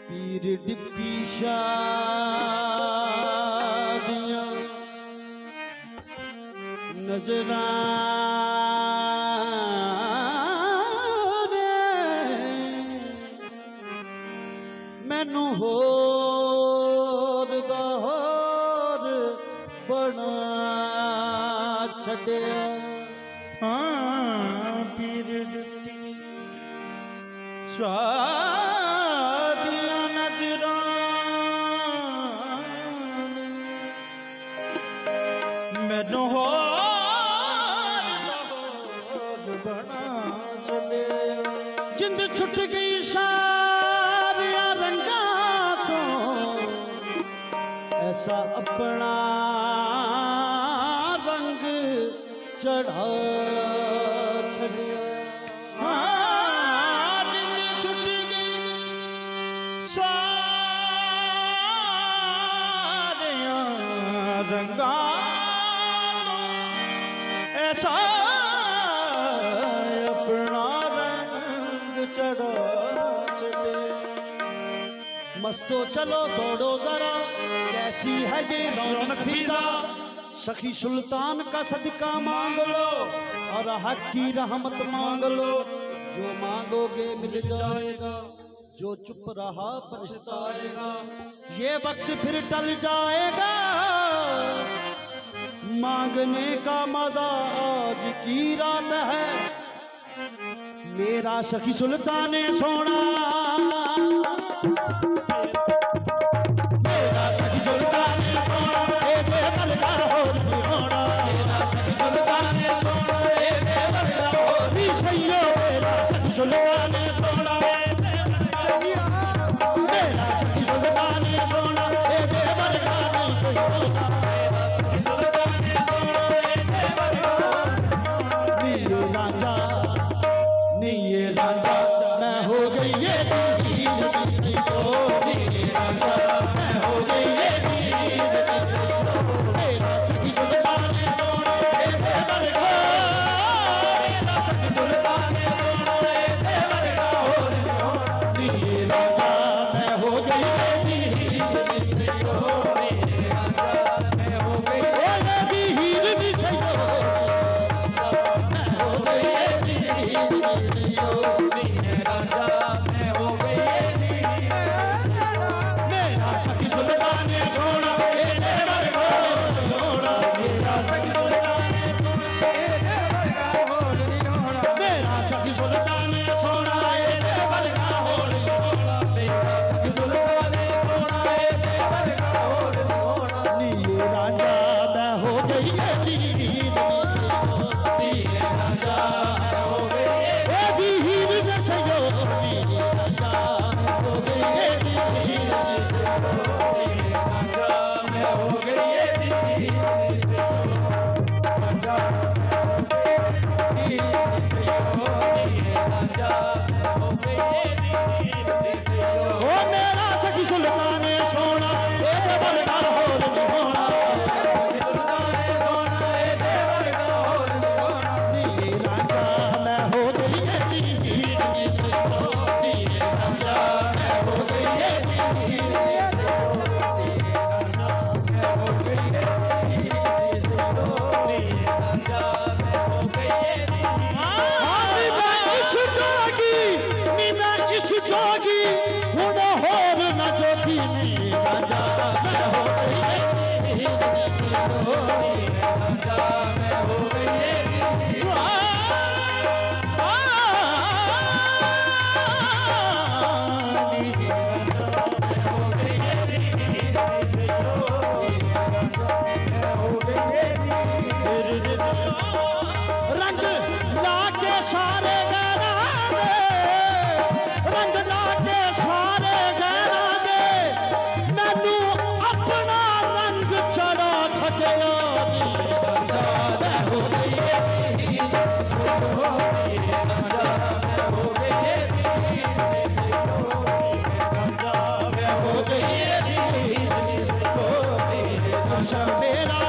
पीर deputy शादियां नजराने मैनू होर दा होर बना छड़िया। हाँ पीर डिप्टी शादियां नजराने मैनू बना चले। जिंद छुट गई सारिया रंगा तो ऐसा अपना रंग चढ़ा छड़िया। हाँ जिंद छुट गई सारिया रंगा ऐसा अपना रंग चढ़ा चले। मस्तो चलो दौड़ो जरा कैसी है ये रौनक फिजा। सखी सुल्तान का सदका मांग लो और हक की रहमत मांग लो। जो मांगोगे मिल जाएगा, जो चुप रहा पछताएगा। ये वक्त फिर टल जाएगा, मांगने का मजा आज की रात है। मेरा सखी सुल्तान सोना, मेरा सखी सुल्तान सोना ए बेबलगा हो होना। मेरा सखी सुल्तान सोना ए बेबलगा हो सैयो। मेरा सखी सुल्तान सोना ए बेबलगा, मेरा सखी सुल्तान सोना ए बेबलगा नहीं कोई होना। ये राजा मैं हो गई ये तीर सैयो। ये राजा मैं हो गई ये तीर सैयो। मेरा सखी सुल्तान सोना ए बेबलगा, मेरा सखी सुल्तान सोना ए बेबलगा हो। ये राजा मैं हो गई ये तीर सैयो। ये राजा मैं हो गई ये तीर सैयो। मैं हो गई ये तीर सैयो। मेरा सखी सुल्तान सोना ए बेबलगा होना। मेरा सखी सुल्तान मेरा सखी सुल्तान सोना ए बेबलगा होना। मेरा सखी सुल्तान सोना ए बेबलगा होना। ये राजा मैं हो गई ये तीर सैयो। ये राजा मैं हो गई ये तीर सैयो। ये राजा मैं हो गई ये तीर सैयो। ये राजा मैं हो गई ये तीर सैयो। राजा ये राजा मैं हो गई ये तीर सैयो। ओ मेरा सखी सुल्तान सोना ए बेबलगा होना। ये राजा मैं हो गई ये तीर सैयो। ये राजा मैं हो गई ये तीर सैयो। ये राजा मैं हो गई ये तीर सैयो। ये राजा मैं हो गई ये तीर। मैं इस जोगी नी मैं इस जोगी हुण होर न जोगी नी। राजा मैं हो गई ये तीर सैयो। ये राजा मैं हो गई ये तीर। रंग लाके सारे गैरा दे, रंग लाके सारे गैरा दे। मैनू अपना रंग चढ़ा छड़िया। राजा मैं हो गई ये तीर सैयो। ये राजा मैं हो गई ये तीर सैयो। राजा मैं हो गई ये तीर सैयो। मुर्शद मेरा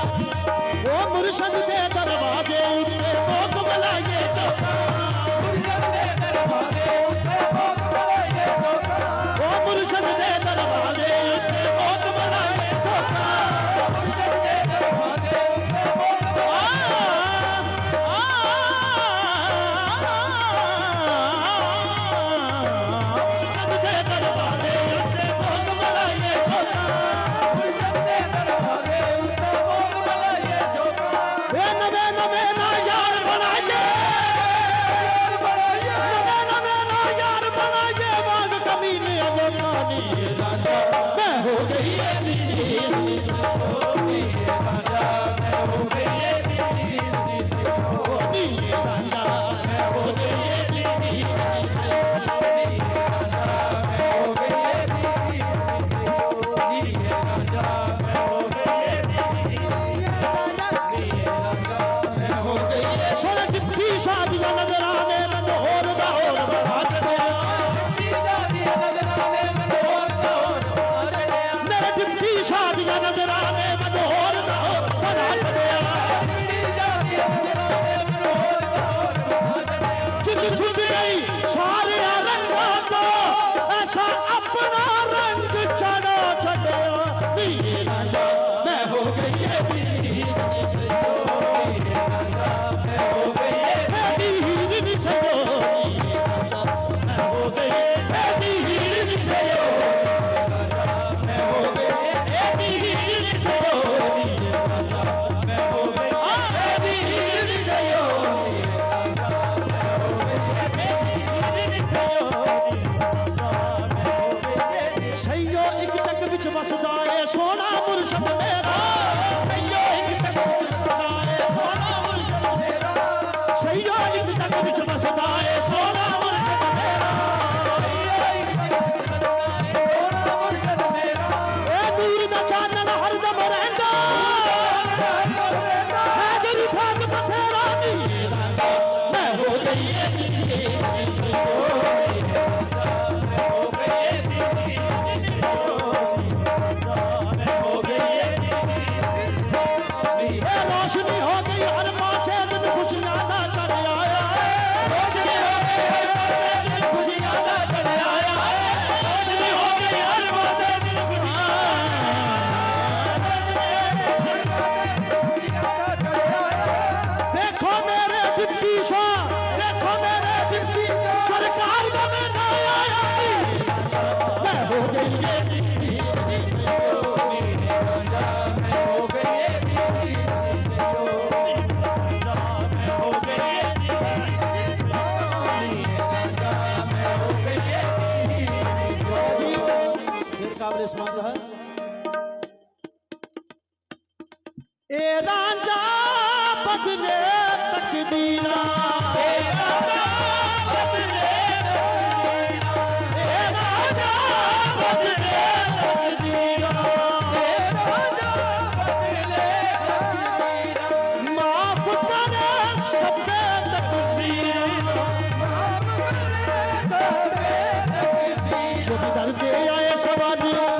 वो मुर्शद दे दरवाजे उत्ते भोग बुलाइए चौका। मुर्शद दे दरवाजे उत्ते भोग बुलाइए चौका। वो मुर्शद दे विच वसदा है सोना मुर्शद मेरा सैयो एक जग विच वसदा है सोना मुर्शद मेरा सैयो एक जग विच वसदा है सोना मुर्शद मेरा सैयो एक जग विच वसदा है सोना मुर्शद मेरा ए नूर दा चानन हरदम रहंदा है जरी फात बथेरा मेरा मैं हो गई है रोशनी हो गई हर पासे दिन खुशियां दा चढ़ आया रोशनी हो गई हर पासे दिन खुशियां दा चढ़ आया रोशनी हो गई हर पासे दिन खुशियां देखो मेरे डिप्टी शाह देखो मेरे डिप्टी सरकार का मैं आया मैं हो गई ये डिप्टी ए रांझा बदले तकदीरा ए रांझा बदले तकदीरा ए रांझा बदले तकदीरा ए रांझा बदले तकदीरा माफ करे सबे तकसीर माफ करे सबे तकसीर जो दर्द आए सवालियों